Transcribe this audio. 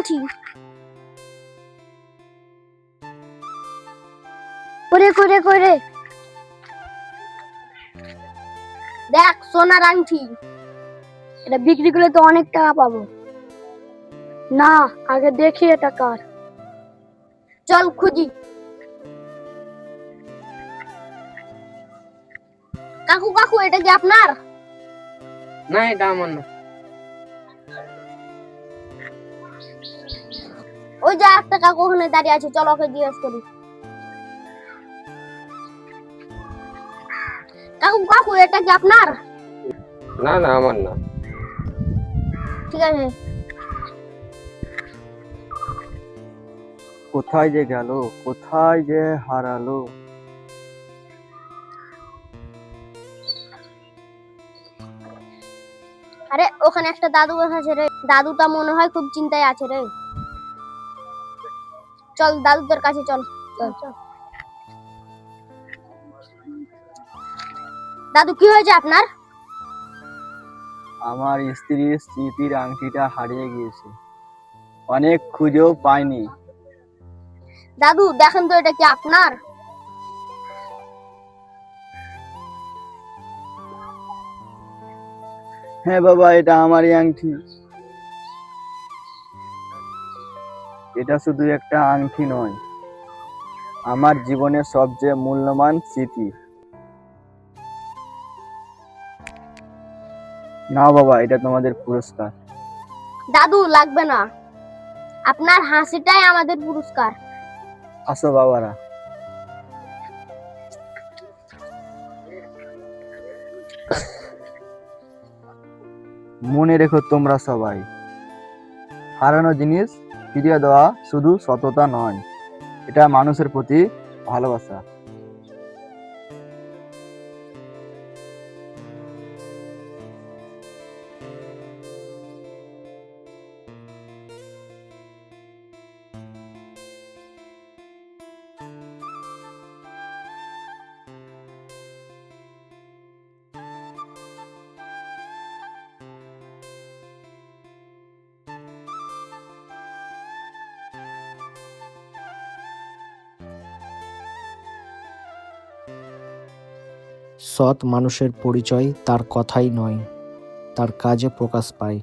আংটি। করে করে করে দেখ, সোনার আংটি। এটা বিক্রি করলে তো অনেক টাকা পাবো। না, আগে দেখি এটা কার। চল খুঁজি। কাকু কাকু, এটা কি আপনার? না, এটা আমার না। ওই যে একটা কাকু ওখানে দাঁড়িয়ে আছে, চল ওকে জিজ্ঞেস করি। কাকু কাকু, এটা কি আপনার? না না, আমার না। ঠিক আছে। কোথায় যে গেল, কোথায় যে হারালো। আরে ওখানে একটা দাদু বসেছে রে, দাদুটা মনে হয় খুব চিন্তায় আছে রে। চল দাদুদের কাছে চল। চল চল। দাদু, কি হয়েছে আপনার? আমার স্ত্রীর স্মৃতির আংটিটা হারিয়ে গিয়েছে, অনেক খুঁজেও পাইনি। দাদু দেখেন তো, এটা কি আপনার? হ্যাঁ বাবা, এটা আমারই আংটি। এটা শুধু একটা আংটি নয়, আমার জীবনের সবচেয়ে মূল্যবান স্মৃতি। না বাবা, এটা তোমাদের পুরস্কার। দাদু লাগবে না, আপনার হাসিটাই আমাদের পুরস্কার। আসো বাবারা। মনে রেখো তোমরা সবাই, হারানো জিনিস ফিরিয়ে দেওয়া শুধু সততা নয়, এটা মানুষের প্রতি ভালোবাসা। সৎ মানুষের পরিচয় তার কথাই নয়, তার কাজে প্রকাশ পায়।